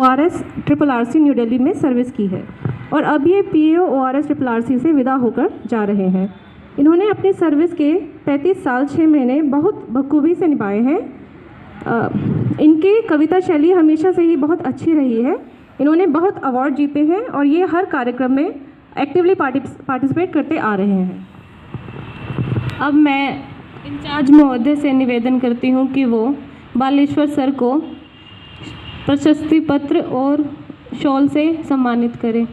ORS RRRC new Delhi में service की है और अब ये PAO ORS RRRC से विदा होकर जा रहे हैं। इन्होंने अपने सर्विस के 35 साल 6 महीने बहुत बखूबी से निभाए हैं। इनकी कविता शैली हमेशा से ही बहुत अच्छी रही है। इन्होंने बहुत अवार्ड जीते हैं और ये हर कार्यक्रम में एक्टिवली पार्टिसिपेट करते आ रहे हैं। अब मैं इंचार्ज महोदय से निवेदन करती हूँ कि वो बालेश्वर सर को प्रशस्ति पत्र और शॉल से सम्मानित करें।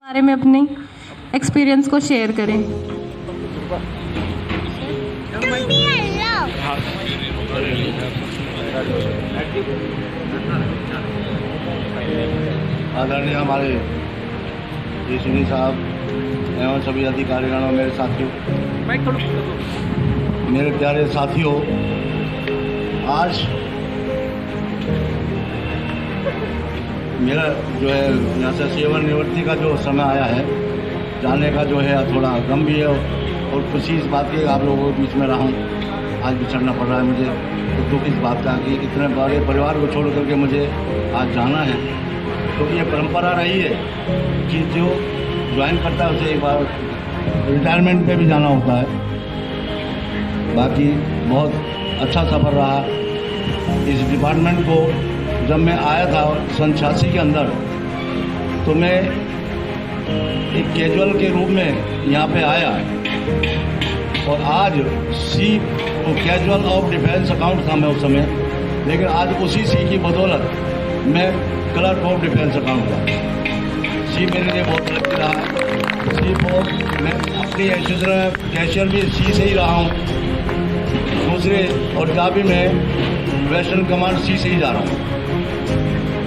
बारे में अपने एक्सपीरियंस को शेयर करें। आदरणीय हमारे डीसीपी साहब एवं सभी अधिकारीगण और मेरे साथियों, मेरे प्यारे साथियों, आज मेरा जो है यहाँ से सेवानिवृत्ति का जो समय आया है, जाने का जो है थोड़ा गम भी है और खुशी इस बात की आप लोगों के बीच में रहा हूँ। आज बिछड़ना पड़ रहा है मुझे, तो दुख इस बात का कि इतने बड़े परिवार को छोड़ करके मुझे आज जाना है। क्योंकि ये परंपरा रही है कि जो ज्वाइन करता है उसे एक बार रिटायरमेंट पे भी जाना होता है। बाकी बहुत अच्छा सफ़र रहा। इस डिपार्टमेंट को जब मैं आया था सन 86 के अंदर, तो मैं एक कैजुअल के रूप में यहाँ पे आया और आज सी कैजुअल ऑफ डिफेंस अकाउंट था मैं उस समय, लेकिन आज उसी सी की बदौलत मैं क्लर्क ऑफ डिफेंस अकाउंट था। सी मेरे लिए बहुत लकी रहा। सी को मैं अपनी इसी तरह कैशियर भी सी से ही रहा हूँ दूसरे, और जहाँ भी मैं वेस्टर्न कमांड सी से ही जा रहा हूँ।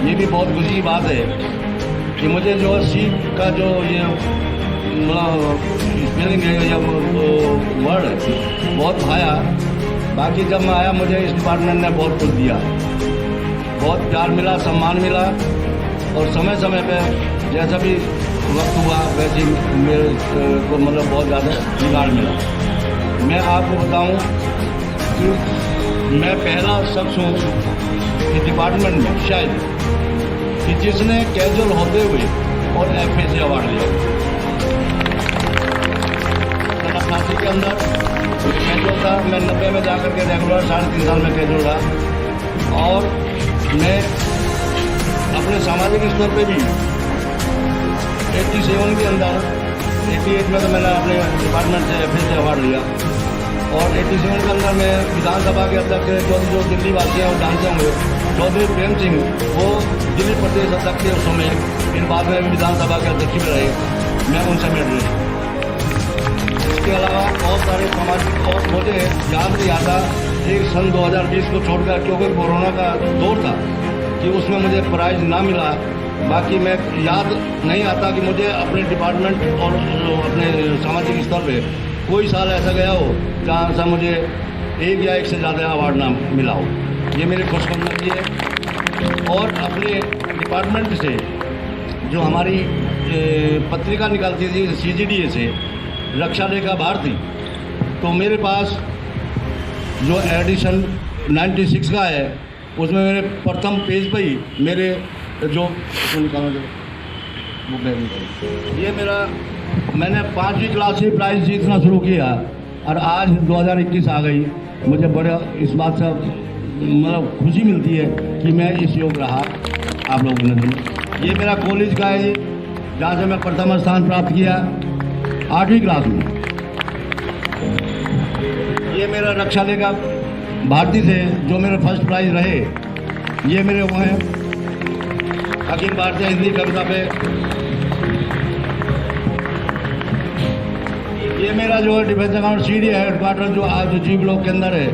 ये भी बहुत खुशी की बात है कि मुझे जो सी का जो ये स्पेलिंग है या वर्ड है बहुत भाया। बाकी जब मैं आया मुझे इस डिपार्टमेंट ने बहुत कुछ दिया, बहुत प्यार मिला, सम्मान मिला और समय समय पे जैसा भी वक्त हुआ वैसे ही मेरे को मतलब बहुत ज़्यादा बिगाड़ मिला। मैं आपको बताऊं कि मैं पहला शख्स हूँ इस डिपार्टमेंट में शायद कि जिसने कैजुअल होते हुए और FAC अवार्ड लिया। सन 88 के अंदर कैजुअल था, मैं 90 में जाकर के रेगुलर 3.5 साल में कैजुअल रहा और मैं अपने सामाजिक स्तर पे भी 87 के अंदर 88 में तो मैंने अपने डिपार्टमेंट से FAC अवार्ड लिया और 87 के अंदर मैं विधानसभा के अध्यक्ष जो दिल्ली वासी हैं वो जानते होंगे, चौधरी प्रेम सिंह, वो दिल्ली प्रदेश अध्यक्ष थे उस समय, फिर बाद में विधानसभा के अध्यक्ष भी रहे, मैं उनसे मिल रही। इसके अलावा बहुत सारे सामाजिक और मुझे याद नहीं आता एक सन 2020 को छोड़कर, क्योंकि कोरोना का दौर था, कि उसमें मुझे प्राइज़ ना मिला। बाकी मैं याद नहीं आता कि मुझे अपने डिपार्टमेंट और अपने सामाजिक स्तर पे कोई साल ऐसा गया हो जहाँ से मुझे एक या एक से ज़्यादा अवार्ड ना मिला हो। ये मेरी खुशकिस्मती है। और अपने डिपार्टमेंट से जो हमारी पत्रिका निकलती थी CGDA से, रक्षा लेखा भारती, तो मेरे पास जो एडिशन 96 का है उसमें मेरे प्रथम पेज पर ही मेरे जो ये मेरा मैंने 5वीं क्लास से प्राइज़ जीतना शुरू किया और आज 2021 आ गई। मुझे बड़ा इस बात से मतलब खुशी मिलती है कि मैं इस योग रहा आप लोगों ने। ये मेरा कॉलेज का है जहाँ से मैं प्रथम स्थान प्राप्त किया 8वीं क्लास में। ये मेरा रक्षा लेखा भारती से जो मेरे फर्स्ट प्राइज़ रहे, ये मेरे वो हैं अखिल भारतीय हिंदी कविता पे। ये मेरा जो है डिफेंस अकाउंट CDA हेडक्वार्टर जो आज जी ब्लॉक के अंदर है,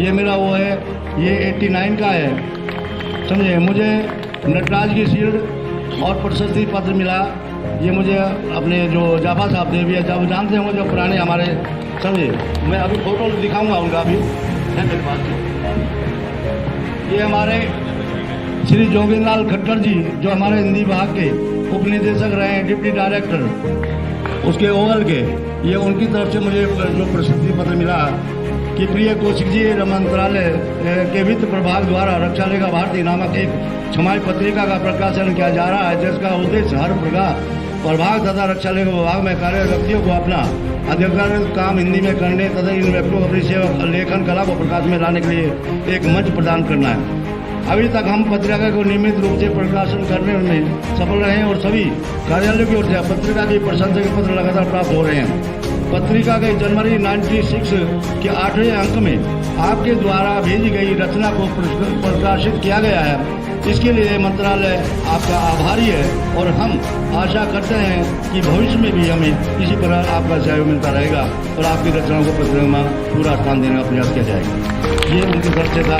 ये मेरा वो है, ये 89 का है, समझे। मुझे नटराज की शील्ड और प्रशस्ति पत्र मिला। ये मुझे अपने जो जाफा साहब थे भी जब जानते होंगे, जो पुराने हमारे, समझे। मैं अभी फोटो दिखाऊंगा उनका, अभी है मेरे पास। ये हमारे श्री जोगिंदर खट्टर जी, जो हमारे हिंदी विभाग के उप निदेशक रहे हैं, डिप्टी डायरेक्टर उसके ओवल के, ये उनकी तरफ से मुझे जो प्रसिद्धि पत्र मिला कि प्रिय कौशिक जी, मंत्रालय के वित्त प्रभाग द्वारा रक्षा लेखा भारती नामक एक छमाही पत्रिका का प्रकाशन किया जा रहा है, जिसका उद्देश्य हर प्रभाग तथा रक्षा लेखा विभाग में कार्यरत व्यक्तियों को अपना अधिकारित काम हिंदी में करने तथा इन व्यक्तियों को अपनी सेवा लेखन कला को प्रकाश में लाने के लिए एक मंच प्रदान करना है। अभी तक हम पत्रिका को नियमित रूप से प्रकाशन करने में सफल रहे हैं और सभी कार्यालयों की ओर से पत्रिका की प्रशंसा के पत्र लगातार प्राप्त हो रहे हैं। पत्रिका के जनवरी 96 के 8वें अंक में आपके द्वारा भेजी गई रचना को प्रकाशित किया गया है। इसके लिए मंत्रालय आपका आभारी है और हम आशा करते हैं कि भविष्य में भी हमें इसी तरह आपका सहयोग मिलता रहेगा और आपकी रचनाओं को पत्रिका में पूरा स्थान देने का प्रयास किया जाएगा। ये उनकी तरफ से था।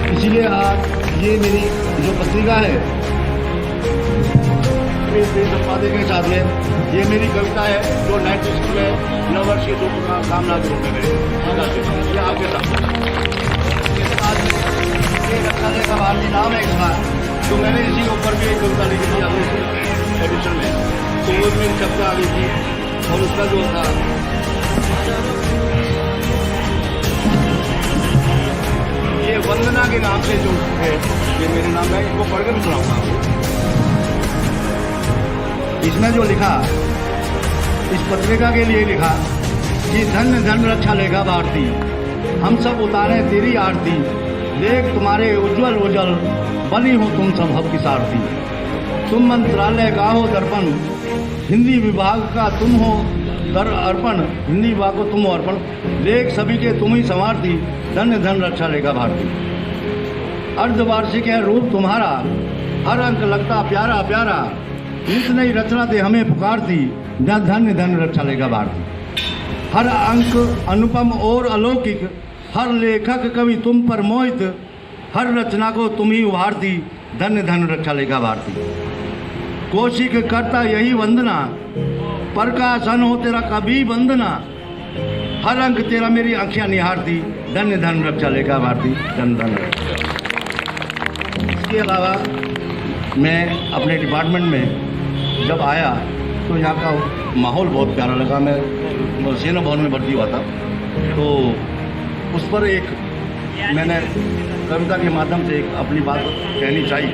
इसीलिए आज ये मेरी जो पत्रिका है संपादक के साथ में, ये मेरी कविता है जो 96 में नववर्ष की शुभकामना के रूप में मेरे आपके साथ रक्षा लेखा भारती नाम है इसका, तो मैंने इसी के ऊपर भी एक कविता लिखी थी अपने एडिशन में, तो उसमें शब्द आ गई थी और उसका जो था ये वंदना के नाम से जो है, ये मेरे नाम है, इसको पढ़ के भी सुनाऊंगा। इसमें जो लिखा, इस पत्रिका के लिए लिखा कि धन्य धन रक्षा लेखा भारती, हम सब उतारे तेरी आरती, देख तुम्हारे उज्जवल उज्जवल बनी हो तुम सब हब की सारथी। तुम मंत्रालय का हो दर्पण, हिंदी विभाग का तुम हो दर अर्पण, हिंदी विभाग को तुम हो अर्पण, देख सभी के तुम ही संवारती, धन्य धन रक्षा लेखा भारती। अर्धवार्षिक है रूप तुम्हारा, हर अंक लगता प्यारा प्यारा, नित नई रचना दे हमें पुकारती, धन्य धन रक्षा लेखा भारती। हर अंक अनुपम और अलौकिक, हर लेखक कवि तुम पर मोहित, हर रचना को तुम ही उभारती, धन्य धन रक्षा लेखा भारती। कौशिक करता यही वंदना, पर का सन हो तेरा कभी वंदना, हर अंक तेरा मेरी आंखें निहारती, धन्य धन रक्षा लेखा भारती, धन धन। इसके अलावा मैं अपने डिपार्टमेंट में जब आया तो यहाँ का माहौल बहुत प्यारा लगा। मैं सेना भवन में भर्ती हुआ था, तो उस पर एक मैंने कविता के माध्यम से एक अपनी बात कहनी चाहिए,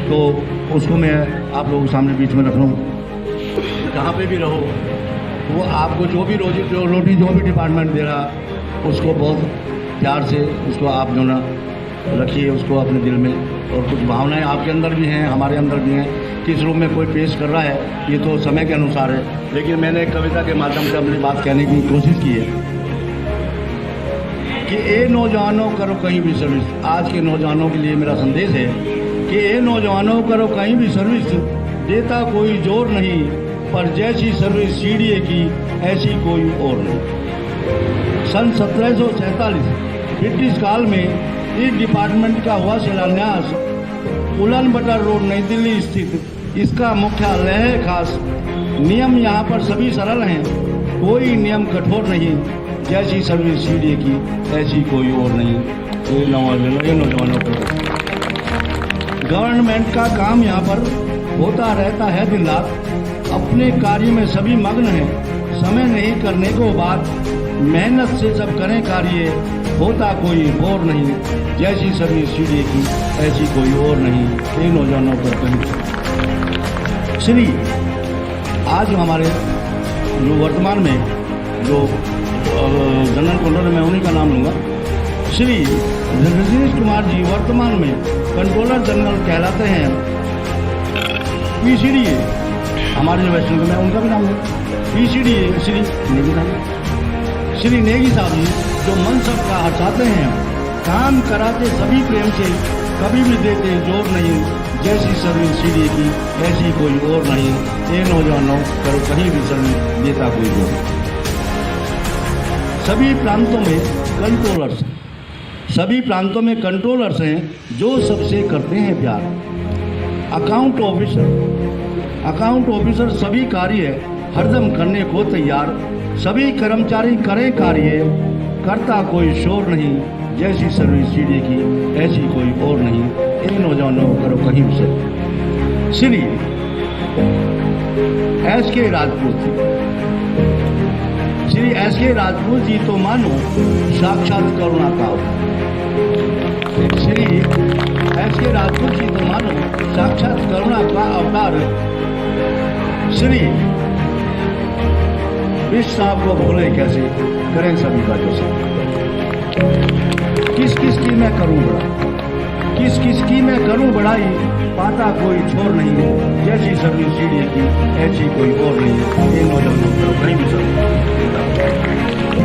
तो उसको मैं आप लोगों के सामने बीच में रख रहा हूँ। जहाँ पे भी रहो, वो आपको जो भी रोटी जो भी डिपार्टमेंट दे रहा, उसको बहुत प्यार से उसको आप जो ना रखिए उसको अपने दिल में। और कुछ भावनाएं आपके अंदर भी हैं, हमारे अंदर भी हैं। किस रूप में कोई पेश कर रहा है ये तो समय के अनुसार है, लेकिन मैंने एक कविता के माध्यम से अपनी बात कहने की कोशिश की है कि ए नौजवानों करो कहीं भी सर्विस। आज के नौजवानों के लिए मेरा संदेश है कि ए नौजवानों करो कहीं भी सर्विस, देता कोई जोर नहीं, पर जैसी सर्विस सीडीए की ऐसी कोई और नहीं। सन 1747 ब्रिटिश काल में इस डिपार्टमेंट का हुआ शिलान्यास। उलन बटर रोड नई दिल्ली स्थित इसका मुख्यालय है खास। नियम यहाँ पर सभी सरल हैं, कोई नियम कठोर नहीं, जैसी सर्विस सीडीए की ऐसी कोई और नहीं। ये नौजवानों को गवर्नमेंट का काम यहाँ पर होता रहता है दिन रात। अपने कार्य में सभी मग्न हैं, समय नहीं करने को बात, मेहनत से सब करें कार्य, होता कोई बोर नहीं, जैसी सर्विस सीडीए की ऐसी कोई और नहीं। ये नौजवानों पर कहीं श्री आज हमारे जो वर्तमान में जो जनरल कंट्रोलर, मैं उन्हीं का नाम लूँगा, श्री रजनीश कुमार जी वर्तमान में कंट्रोलर जनरल कहलाते हैं। पीसीडीए हमारे जो वेस्टर्न में उनका भी नाम है पीसीडीए श्री नेगी साहब। श्री नेगी साहब जी जो मन सबका हटाते हैं, काम कराते सभी प्रेम से, कभी भी देते जोर नहीं, जैसी सर्विस सीडीए की ऐसी कोई और नहीं। ये नौजवानों करो कहीं भी सर्विस, देता कोई जोर। सभी प्रांतों में कंट्रोलर्स, सभी प्रांतों में कंट्रोलर्स हैं जो सबसे करते हैं प्यार। अकाउंट ऑफिसर सभी कार्य हरदम करने को तैयार। सभी कर्मचारी करें कार्य, करता कोई शोर नहीं, जैसी सर्विस सीडीए की ऐसी कोई और नहीं। ये नौजवानों को करो कहीं से। श्री SK राजपूत जी, श्री SK राजपूत जी तो मानो साक्षात करुणा का अवतार। श्री SK राजपूत जी तो मानो साक्षात करुणा का अवतार। श्री इस साहब को भूले कैसे, करें सभी का जो सब। किस किस की मैं करूं बड़ा, किस किस की मैं करूं बड़ाई, पाता कोई छोर नहीं है, जैसी सर्विस सीढ़ी की ऐसी कोई और नहीं है। ये नौजवानों को कहीं भी सब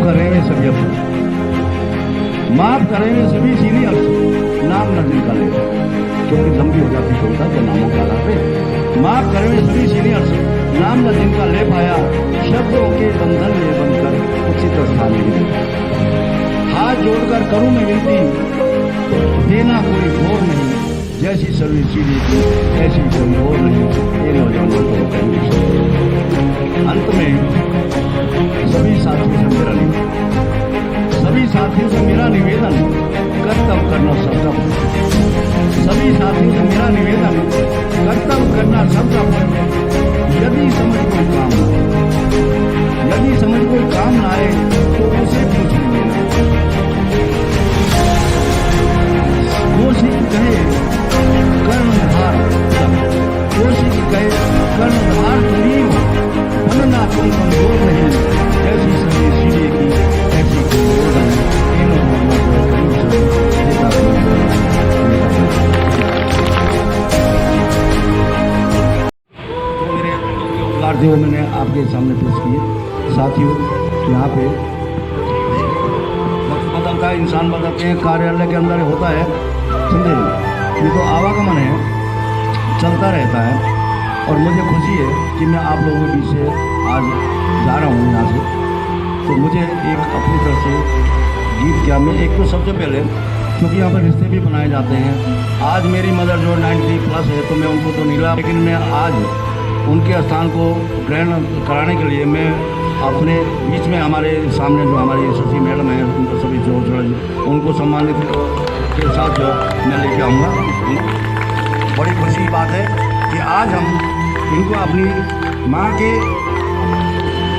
करेंगे सभी अपने, माफ करेंगे सभी सीनियर्स, नाम न जिनका ले, क्योंकि लंबी हो जाती होता तो नामों का लाते। माफ करेंगे सभी सीनियर्स, नाम न जिनका ले पाया, शब्दों के बंधन में बनकर उचित स्थान नहीं। हाथ जोड़कर करूं मैं विनती, देना कोई और नहीं, जैसी सर्विस सीढ़ी की ऐसी कोई और नहीं। ये नौजवानों को अंत में सभी साथियों से मेरा निवेदन, सभी साथियों से मेरा निवेदन, कर्तव्य करना सबका फल। सभी साथियों से मेरा निवेदन, कर्तव्य करना सबका फल। यदि समझ कोई काम ना आए, यदि समझ कोई काम ना आए तो उसे कुछ नहीं लेना। कोशिश कहे कर्णधार, कोशिश कहे कर्णधार तुम हो, बनना तुम कमजोर नहीं, ऐसी सभी सीढ़ी की ऐसी कोई नहीं। जो मैंने आपके सामने पेश किए। साथियों, यहाँ पे बदलता है, इंसान बदलते हैं, कार्यालय के अंदर होता है, समझे, ये तो आवागमन है, चलता रहता है। और मुझे खुशी है कि मैं आप लोगों के बीच से आज जा रहा हूँ यहाँ से। तो मुझे एक अपनी तरफ से गीत क्या, मैं एक तो सबसे पहले, क्योंकि यहाँ पर रिश्ते भी बनाए जाते हैं, आज मेरी मदर जो 93+ है, तो मैं उनको तो नहीं ला, लेकिन मैं आज उनके स्थान को ग्रहण कराने के लिए मैं अपने बीच में हमारे सामने जो हमारी SSC मैडम है, उनको सभी जो उनको सम्मानित के साथ जो मैं लेके आऊँगा। बड़ी खुशी की बात है कि आज हम इनको अपनी माँ के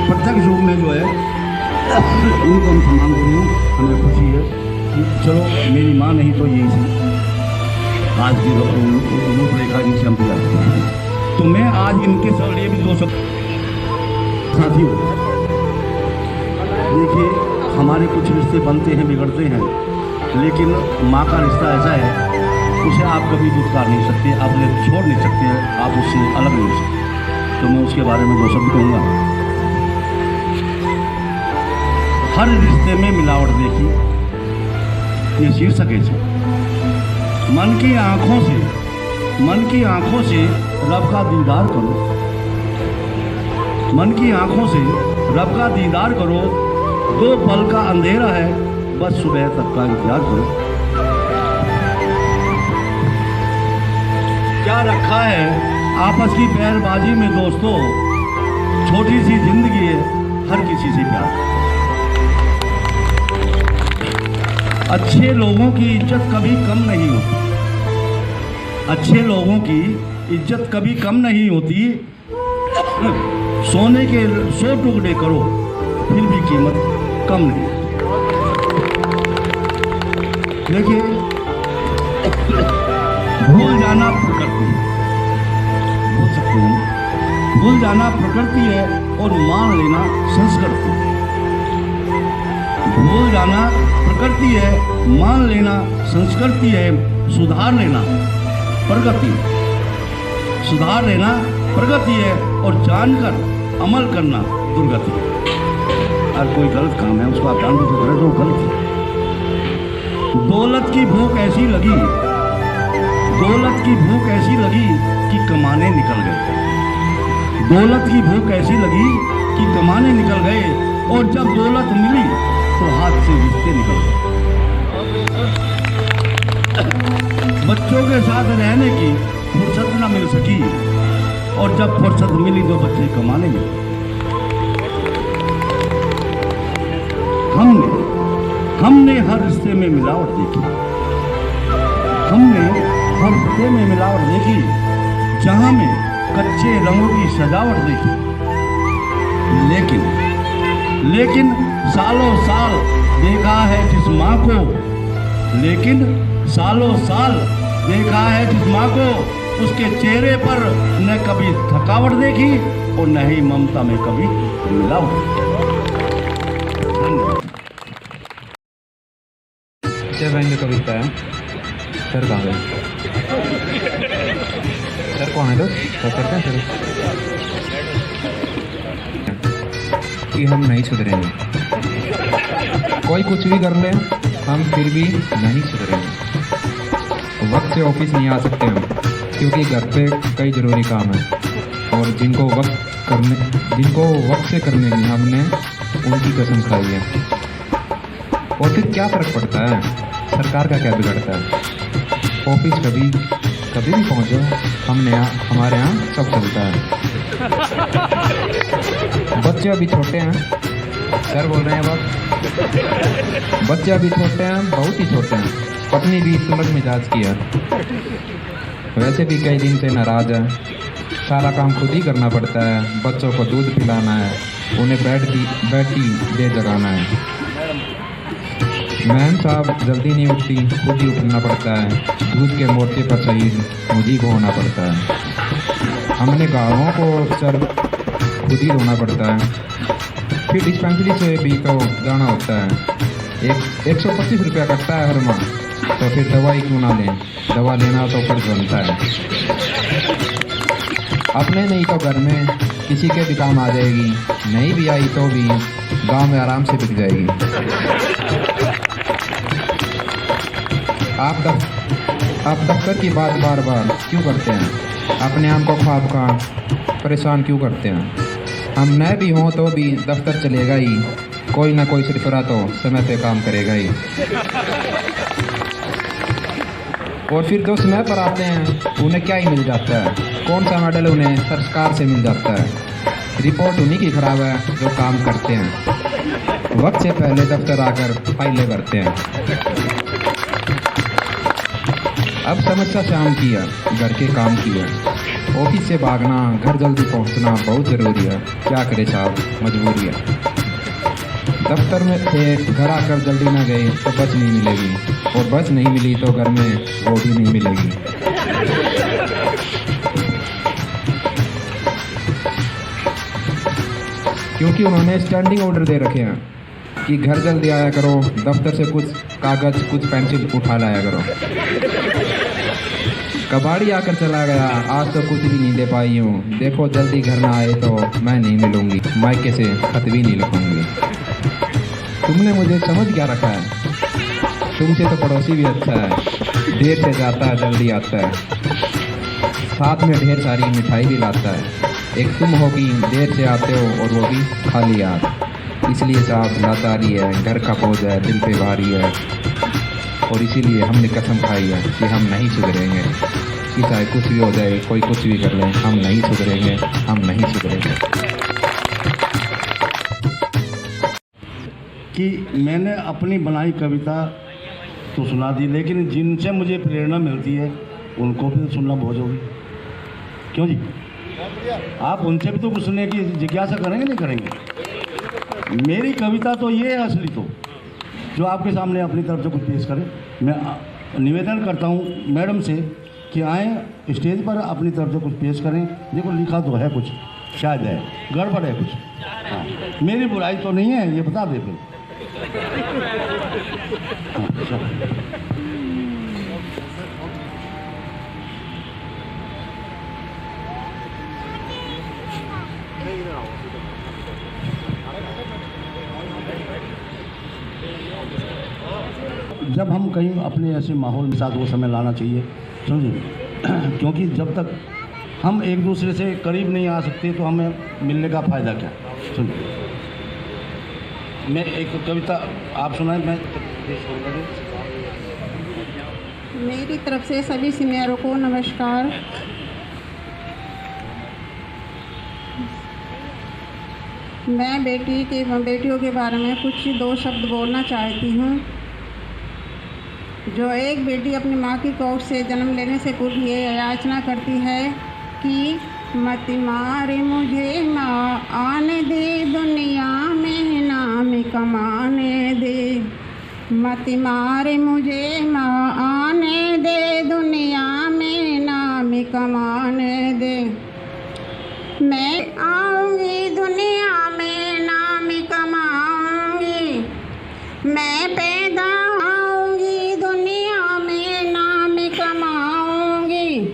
प्रत्यक्ष रूप में जो है उनको हम सम्मान दे रहे हैं। हमें खुशी है कि चलो मेरी माँ नहीं तो यही थी आज की रूपरेखा इनसे हम दिया। तो मैं आज इनके लिए भी दो सब साथियों, देखिए हमारे कुछ रिश्ते बनते हैं, बिगड़ते हैं, लेकिन माँ का रिश्ता ऐसा है, उसे आप कभी दुत्कार नहीं सकते, आप ले छोड़ नहीं सकते, आप उससे अलग नहीं हो सकते। तो मैं उसके बारे में दो शब्द कहूँगा। हर रिश्ते में मिलावट देखी, ये शीर्षक है। मन की आंखों से रब का दीदार करो, मन की आंखों से रब का दीदार करो, 2 पल का अंधेरा है, बस सुबह तक का इंतजार करो। क्या रखा है आपस की पैरबाजी में दोस्तों, छोटी सी जिंदगी है, हर किसी से प्यार। अच्छे लोगों की इज्जत कभी कम नहीं होती, अच्छे लोगों की इज्जत कभी कम नहीं होती। सोने के 100 टुकड़े करो, फिर भी कीमत कम नहीं। देखिए, भूल जाना प्रकृति, बोल सकते हैं, भूल जाना प्रकृति है और मान लेना संस्कृति। भूल जाना प्रकृति है, मान लेना संस्कृति है, सुधार लेना प्रगति, सुधार लेना प्रगति है, और जानकर अमल करना दुर्गति। अगर कोई गलत काम है उसको आप जान बुझ कर तो गलत है। दौलत की भूख ऐसी लगी, दौलत की भूख ऐसी लगी कि कमाने निकल गए, दौलत की भूख ऐसी लगी कि कमाने निकल गए, और जब दौलत मिली तो हाथ से रिश्ते निकल गए। बच्चों के साथ रहने की फुर्सत न मिल सकी, और जब फुर्सत मिली तो बच्चे कमाने लगे। हमने हर रिश्ते में मिलावट देखी, हमने हर सतह में मिलावट देखी, जहां में कच्चे रंगों की सजावट देखी। लेकिन सालों साल देखा है जिस माँ को, लेकिन सालों साल देखा है जिस माँ को, उसके चेहरे पर न कभी थकावट देखी और न ही ममता में कभी मिलावट। व्यंग्य कविता है। सर कहाँ गए? सर कौन है दोस्त? सर क्या सर? कि हम नहीं सुधरेंगे, कोई कुछ भी कर ले हम फिर भी नहीं सुधरेंगे। वक्त से ऑफिस नहीं आ सकते हम, क्योंकि घर पे कई ज़रूरी काम है, और जिनको वक्त से करने की हमने उनकी कसम खाई है। और फिर क्या फ़र्क पड़ता है, सरकार का क्या बिगड़ता है? ऑफिस कभी भी पहुंचो, हमारे यहाँ सब चलता है। बच्चे अभी छोटे हैं, सर बोल रहे हैं अब। बच्चे अभी छोटे हैं, बहुत ही छोटे हैं। पत्नी भी तुरंत मिजाज की है, वैसे भी कई दिन से नाराज़ है। सारा काम खुद ही करना पड़ता है, बच्चों को दूध पिलाना है, उन्हें बेड की दे जगाना है। मैम साहब जल्दी नहीं उठती, खुद ही उठना पड़ता है। दूध के मोर्चे पर शहीद मुझे को होना पड़ता है। हमने गाँवों को सर खुद ही धोना पड़ता है। फिर डिस्पेंसरी से भी तो जाना होता है। 125 रुपया कटता है हर माह, तो फिर दवाई क्यों ना लें? दवा लेना तो फर्ज बनता है। अपने नहीं तो घर में किसी के भी काम आ जाएगी, नहीं भी आई तो भी गांव में आराम से बिक जाएगी। आप दफ्तर की बात बार बार क्यों करते हैं? अपने आप को ख्वाब का परेशान क्यों करते हैं? हम नए भी हों तो भी दफ्तर चलेगा ही, कोई ना कोई सरफरा तो समय पे काम करेगा ही। और फिर जो समय पर आते हैं उन्हें क्या ही मिल जाता है? कौन सा मेडल उन्हें सरकार से मिल जाता है? रिपोर्ट उन्हीं की खराब है जो काम करते हैं, वक्त से पहले दफ्तर आकर फाइलें भरते हैं। अब समस्या शाम की है, घर के काम की है। ऑफिस से भागना, घर जल्दी पहुंचना बहुत ज़रूरी है। क्या करे साहब, मजबूरी है। दफ्तर में से घर आकर जल्दी ना गए तो बस नहीं मिलेगी, और बस नहीं मिली तो घर में वो भी नहीं मिलेगी। क्योंकि उन्होंने स्टैंडिंग ऑर्डर दे रखे हैं कि घर जल्दी आया करो, दफ्तर से कुछ कागज़ कुछ पेंसिल उठा लाया करो। कबाड़ी आकर चला गया, आज तो कुछ भी नहीं दे पाई हूँ। देखो जल्दी घर ना आए तो मैं नहीं मिलूँगी, मायके से खत भी नहीं लिखूँगी। तुमने मुझे समझ क्या रखा है? तुमसे तो पड़ोसी भी अच्छा है, देर से जाता है जल्दी आता है, साथ में ढेर सारी मिठाई भी लाता है। एक तुम हो कि देर से आते हो और वो भी खाली हाथ। इसलिए साहब लाचारी है, घर का बोझ है, दिल पे भारी है, और इसीलिए हमने कसम खाई है कि हम नहीं सुधरेंगे। कि चाहे कुछ भी हो जाए, कोई कुछ भी कर ले, हम नहीं सुधरेंगे, हम नहीं सुधरेंगे। कि मैंने अपनी बनाई कविता तो सुना दी, लेकिन जिनसे मुझे प्रेरणा मिलती है उनको भी सुनना बहुत जरूरी। क्यों जी? आप उनसे भी तो कुछ सुनने की जिज्ञासा करेंगे नहीं करेंगे? मेरी कविता तो ये है असली, तो जो आपके सामने अपनी तरफ से कुछ पेश करें। मैं निवेदन करता हूँ मैडम से कि आएँ स्टेज पर, अपनी तरफ से कुछ पेश करें। देखो लिखा तो है कुछ, शायद है गड़बड़ है कुछ। हाँ, मेरी बुराई तो नहीं है, ये बता दे फिर। जब हम कहीं अपने ऐसे माहौल के साथ वो समय लाना चाहिए, समझिए। क्योंकि जब तक हम एक दूसरे से करीब नहीं आ सकते तो हमें मिलने का फ़ायदा क्या? सुनिए, मैं एक कविता आप सुनाएं। मैं मेरी तरफ से सभी सीनियरों को नमस्कार। मैं बेटियों के बारे में कुछ 2 शब्द बोलना चाहती हूँ। जो एक बेटी अपनी माँ की कोख से जन्म लेने से पूर्व ये याचना करती है कि मत मार मुझे माँ, आने दे दुनिया में नाम कमाने दे। मत मार मुझे माँ, आने दे दुनिया में नाम कमाने दे। मैं आऊँगी दुनिया में नाम कमाऊँगी, मैं पैदा आऊँगी दुनिया में नाम कमाऊँगी।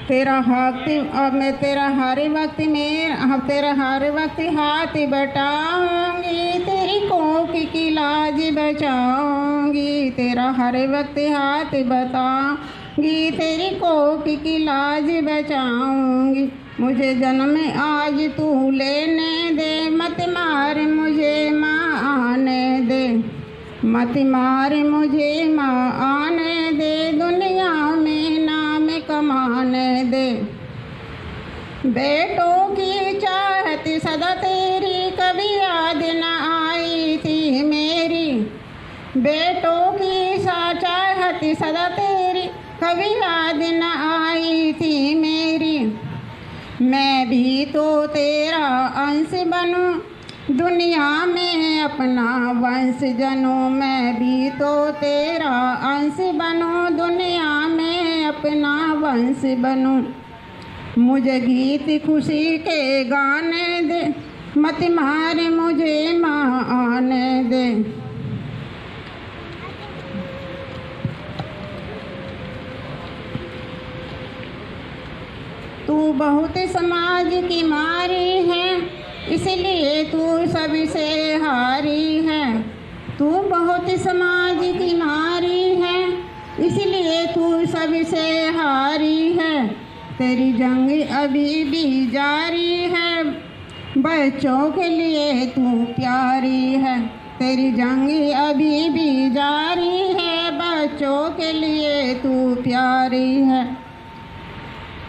तेरा हाथ अब मैं तेरा हर वक्त तेरा हर वक्त हाथ बटाऊँगी, तेरी कोख की लाज बचाऊँगी। तेरा हर वक्त हाथ बताऊँगी, तेरी कोख की लाज बचाऊँगी। मुझे जन्म आज तू लेने दे, मत मार मुझे माँ, आने दे। मत मार मुझे माँ, आने दे दुनिया में नाम कमाने दे। बेटों की चाहत सदा तेरी कभी याद न आई थी मेरी। बेटों की चाहत सदा तेरी कभी याद न आई थी मेरी। मैं भी तो तेरा अंश बनूं, दुनिया में अपना वंश जनूं। मैं भी तो तेरा अंश बनूं, दुनिया में अपना वंश बनूं। मुझे गीत खुशी के गाने दे, मत मार मुझे माँ, आने दे। तू बहुत समाज की मारी है, इसलिए तू सबसे हारी है। तू बहुत समाज की मारी है, इसलिए तू सबसे हारी है। तेरी जंग अभी भी जारी है, बच्चों के लिए तू प्यारी है। तेरी जंग अभी भी जारी है, बच्चों के लिए तू प्यारी है।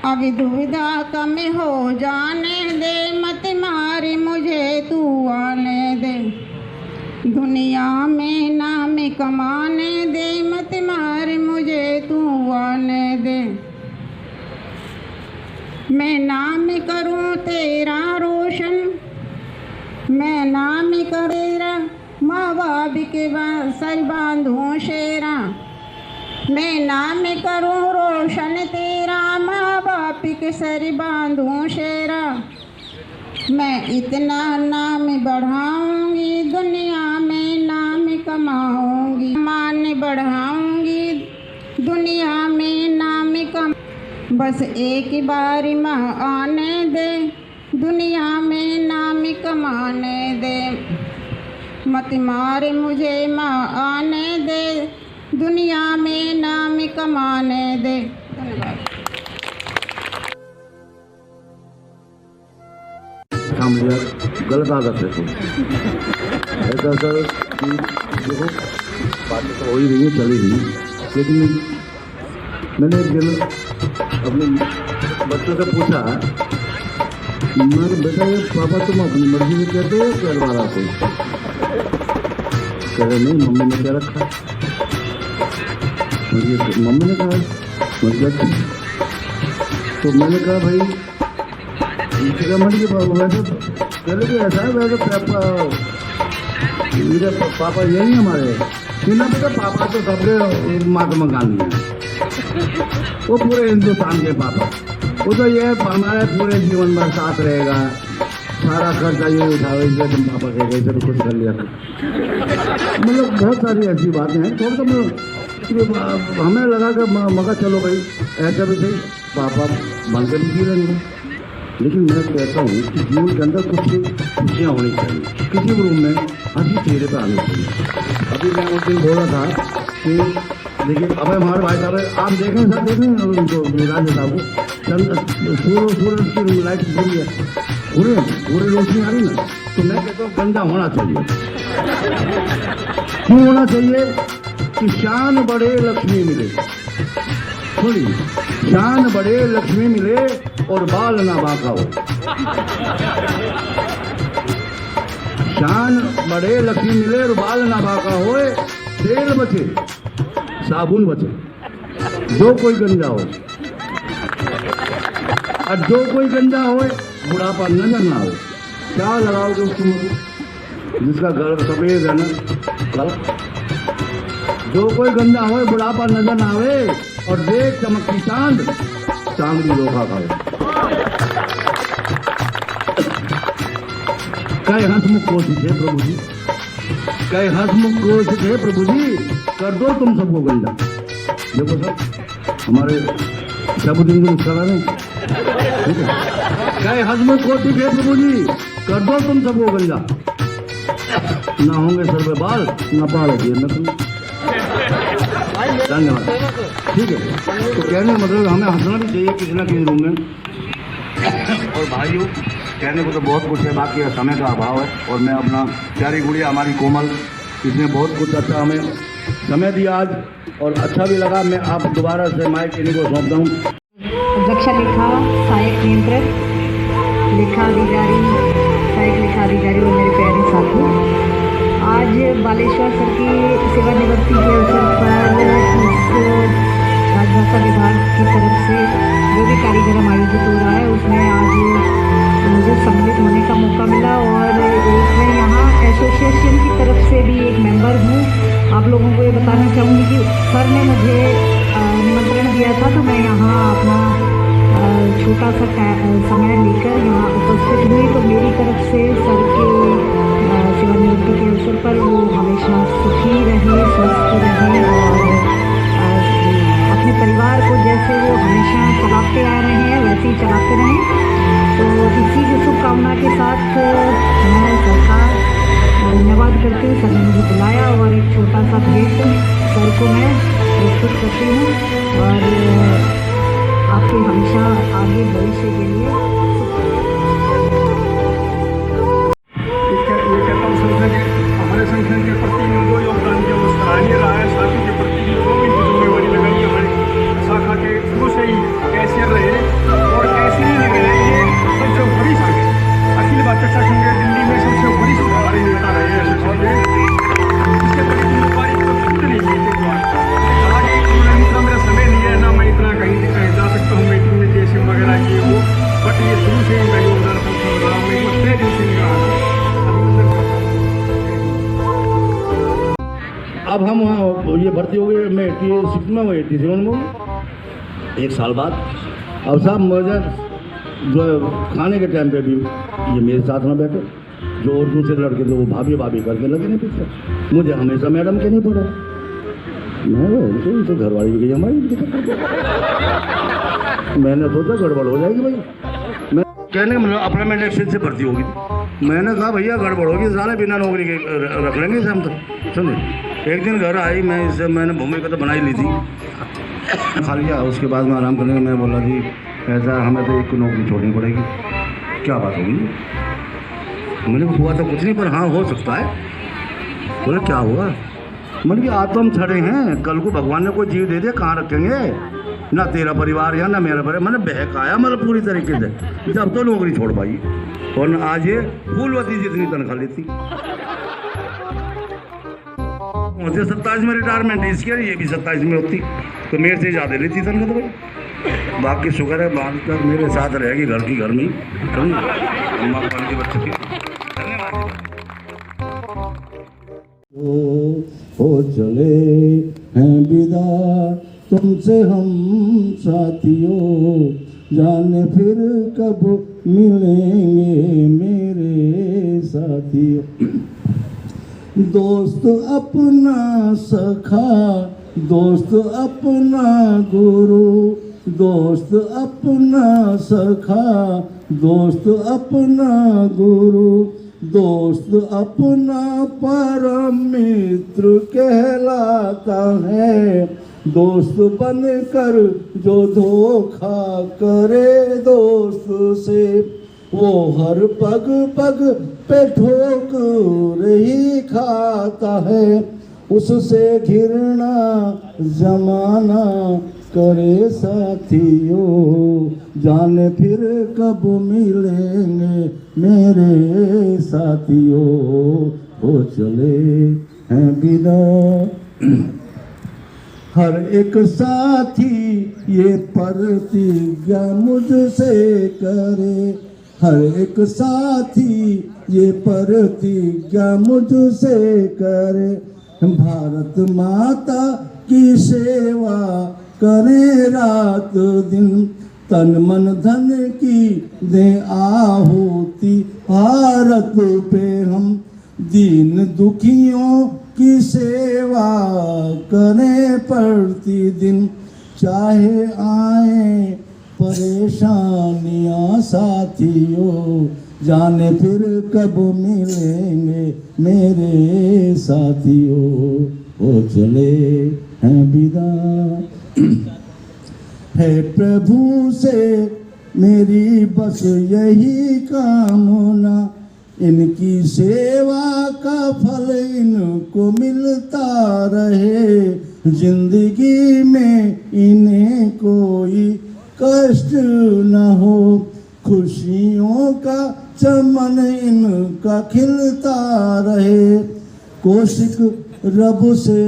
अब दुविधा कम हो जाने दे, मत मार मुझे तू, आने दे। दुनिया में नाम कमाने दे, मत मार मुझे तू, आने दे। मैं नाम करूं तेरा रोशन, मैं नाम कर तेरा, माँ बाप के सर बांधूं शेरा। मैं नाम करूं रोशन तेरा, माँ बाप के सर बांधूं शेरा। मैं इतना नाम बढ़ाऊंगी, दुनिया में नाम कमाऊंगी। मान बढ़ाऊंगी, दुनिया में नाम कम। बस एक बार माँ, आने दे, दुनिया में नाम कमाने दे। मत मार मुझे माँ, आने दे, दुनिया में नाम कमाने दे। धन्यवाद। काम लिया गलत आदत है। ऐसा सर कि देखो बातें तो हो ही रही है, चली रही, लेकिन मैंने एक दिन अपने बच्चों से पूछा, मेरे बेटा ये पापा तुम अपनी मर्जी में कहते हो क्या बार को? कह रहे नहीं, मम्मी ने क्या रखा? मम्मी ने कहा मतलब। तो मैंने कहा भाई के वैसे पहले तो ऐसा है, वैसे मेरे पापा यही हमारे ना बेटा। पापा तो सबके महात्मा गांधी हैं, वो पूरे हिंदुस्तान के पापा। वो तो ये हमारे पूरे जीवन भर साथ रहेगा, सारा खर्चा ये उठावे, इसलिए तुम पापा कह गए तो कुछ कर लिया। मतलब बहुत सारी ऐसी बातें हैं। थोड़ा हमें लगा कि मगर चलो भाई ऐसा भी सही, पापा बन के भी जी लेंगे। लेकिन मैं कहता हूँ कि जीवन के अंदर कुछ खुशियाँ होनी चाहिए, किसी भी रूम में हंसी चेहरे पर आनी चाहिए। अभी मैं उस दिन बोल रहा था कि देखिए अब हमारे भाई साहब आप देखें, सब देखें उनको राजे साहब को सूरज की लाइट पूरी है, पूरे रोशनी आ रही ना। तो मैं कहता हूँ गंदा होना चाहिए। क्यों होना चाहिए? कि शान बढ़े लक्ष्मी मिले। थोड़ी शान बढ़े लक्ष्मी मिले और बाल ना बांका हो। शान बढ़े लक्ष्मी मिले और बाल ना बांका होए। तेल बचे साबुन बचे, जो कोई गंजा हो, और जो कोई गंजा हो बुढ़ापा नजर ना हो। क्या लगाओगे उसको मुझे जिसका घर सफेद है ना, जो कोई गंजा हो बुढ़ापा नजर ना आवे, और देख चमकती चांद चांदनी धोखा खाओ। कई हंसमुख कोशिश है प्रभु जी, कई हंसमुख कोशिश है प्रभु जी, कर दो तुम सबको गंजा। देखो सर हमारे शबुद्दीन को नुस्खा है, ठीक है, कई हंसमुख कोशिश है प्रभु जी, कर दो तुम सबको गंजा। ना होंगे सर पे बाल, ना बाल होगी न तुम। धन्यवाद। ठीक है, तो कहने का मतलब हमें हंसना भी चाहिए किसी न किसी रूम में। और भाइयों कहने को तो बहुत कुछ है, बाकी समय का अभाव है। और मैं अपना प्यारी गुड़िया हमारी कोमल, इसने बहुत कुछ अच्छा हमें समय दिया आज, और अच्छा भी लगा। मैं आप दोबारा से माइक इन्हीं को सौंपता हूँ। अध्यक्ष लेखा, सहायक नियंत्रक, लेखा अधिकारी, सहायक लेखा अधिकारी और मेरे प्यारे साथियों, आज बालेश्वर सर की सेवानिवृत्ति के अवसर पर राजभाषा विभाग की तरफ से जो भी कार्यक्रम आयोजित हो रहा है उसमें आज मुझे सम्मिलित होने का मौका मिला। और मैं यहाँ एसोसिएशन की तरफ से भी एक मेंबर हूँ। आप लोगों को ये बताना चाहूँगी कि सर ने मुझे निमंत्रण दिया था, तो मैं यहाँ अपना छोटा सा समय लेकर यहाँ उपस्थित हुई। तो मेरी तरफ से सर के सेवानिवृत्ति के अवसर पर वो हमेशा सुखी रहे, स्वस्थ रहे, और अपने परिवार को जैसे वो हमेशा चलाते आ रहे हैं वैसे ही चलाते रहें। तो इसी की शुभकामना के साथ मैं सर का धन्यवाद करती हूँ। सर ने मुझे बुलाया और एक छोटा सा भेंट सर को मैं प्रस्तुत करती हूँ, और आपके हमेशा आगे भविष्य के लिए हमारे संगठन के प्रति जो योगदान दिया वो सराहनीय रहा है। साथी के प्रति भी जो भी जिम्मेवारी लगाई हमारी शाखा के शुरू से ही कैशियर रहे और कैसे ही रहे। ये सबसे वरिष्ठ है अखिल भारतीय संघ दिल्ली में सबसे वरिष्ठ हमारे नेता रहे हैं। इसके प्रति जिम्मेवारी नहीं इतना मेरा समय नहीं है ना, मैं इतना कहीं जा सकता हूँ मीटिंग में जैसे वगैरह किए वो, बट ये शुरू से ही मैं योगदान करता रहा हूँ। मैं तय दिन से रहा। अब हम वहाँ ये भर्ती हो गए, मैं 86 में, वो 87 में, एक साल बाद। अब साहब मुझे जो खाने के टाइम पे भी ये मेरे साथ में बैठे, जो और दूसरे लड़के थे वो भाभी भाभी करके लगे नहीं पीछे। मुझे हमेशा मैडम के नहीं पड़ा, मैं तो घरवाली भी गई हमारी। मैंने सोचा गड़बड़ हो जाएगी भाई। मैं कहने मतलब अप्लाइमेंट एक्सचेंज से भर्ती होगी। मैंने कहा भैया गड़बड़ होगी, सारे बिना नौकरी के रख लेंगे इसे हम तो, समझे। एक दिन घर आई, मैं इससे मैंने भूमिका तो बनाई ली थी, खा लिया। उसके बाद में आराम करने का मैं बोला जी ऐसा हमें तो एक नौकरी छोड़नी पड़ेगी। क्या बात होगी? मैंने हुआ तो कुछ नहीं, पर हाँ हो सकता है। बोले क्या हुआ? मैंने कि आज तो हम छड़े हैं, कल को भगवान ने कोई जीव दे दे कहाँ रखेंगे, ना तेरा परिवार या ना मेरा परिवार। मैंने बहकाया मतलब पूरी तरीके से, जब तो नौकरी छोड़ पाई। और आज ये फूलवती जितनी तनख्वाह लेती मुझे 27 में रिटायरमेंट, इसके ये भी 27 में होती तो मेरे से ज़्यादा लेती तनख्वाह। तो भाई बाकी शुक्र है, बात तक मेरे साथ रहेगी घर की घर में, अम्मा पापा के बच्चे की। धन्यवाद। हो चले हैं विदा तुमसे हम साथियों, जाने फिर कब मिलेंगे मेरे साथियों। दोस्त अपना सखा, दोस्त अपना गुरु, दोस्त अपना सखा, दोस्त अपना गुरु, दोस्त अपना परम मित्र कहलाता है। दोस्त बनकर जो धोखा करे दोस्त से, वो हर पग पग पे ठोकर ही खाता है। उससे घृणा जमाना करे साथियों, जाने फिर कब मिलेंगे मेरे साथियों। हो चले हैं विदा हर एक साथी ये प्रतिज्ञा मुझसे करे, हर एक साथी ये प्रतिज्ञा मुझसे करे, भारत माता की सेवा करे रात दिन, तन मन धन की दे आहुति भारत पे हम, दीन दुखियों की सेवा करें प्रतिदिन, चाहे आए परेशानियां साथियों, जाने फिर कब मिलेंगे मेरे साथियों, वो चले हैं विदा। है प्रभु से मेरी बस यही कामना, इनकी सेवा का फल इनको मिलता रहे, जिंदगी में इन्हें कोई कष्ट न हो, खुशियों का चमन इनका खिलता रहे, कौशिक रब से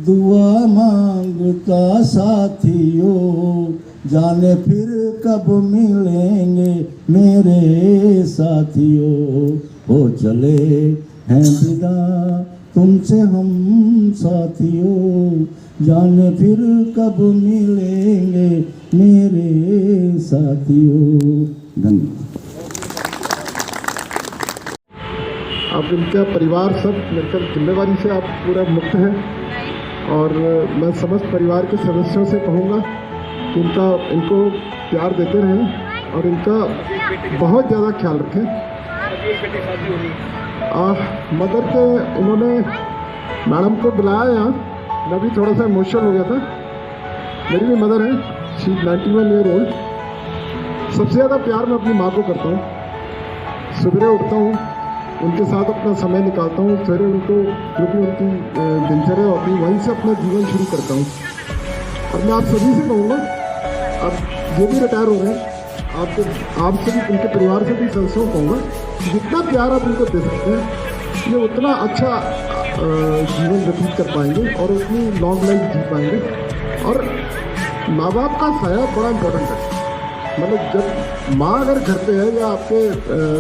दुआ मांगता साथियों, जाने फिर कब मिलेंगे मेरे साथियों, हो चले हैं विदा तुमसे हम साथियों, जाने फिर कब मिलेंगे मेरे साथियों। धन्यवाद। अब इनका परिवार सब मेरे जिम्मेवारी से आप पूरा मुक्त हैं, और मैं समस्त परिवार के सदस्यों से कहूँगा कि इनको प्यार देते रहें और इनका बहुत ज़्यादा ख्याल रखें। मदर के इन्होंने मैडम को बुलाया यहाँ, मैं भी थोड़ा सा इमोशनल हो गया था। मेरी भी मदर है, शी 91 ईयर ओल्ड। सबसे ज़्यादा प्यार मैं अपनी माँ को करता हूँ। सुबह उठता हूँ, उनके साथ अपना समय निकालता हूँ, फिर उनको जो भी उनकी दिनचर्या होती है वहीं से अपना जीवन शुरू करता हूँ। और मैं आप सभी से कहूँगा, अब जो भी रिटायर हो गए, आपसे भी, उनके परिवार से भी संस्थाओं कहूँगा, जितना प्यार आप उनको दे सकते हैं, ये उतना अच्छा जीवन व्यतीत कर पाएंगे और उतनी लॉन्ग लाइफ जी पाएंगे। और माँ बाप का साया बड़ा इम्पोर्टेंट है। मतलब जब माँ अगर घर पे है या आपके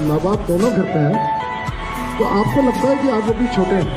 माँ बाप दोनों घर पे हैं, तो आपको लगता है कि आप अभी छोटे हैं,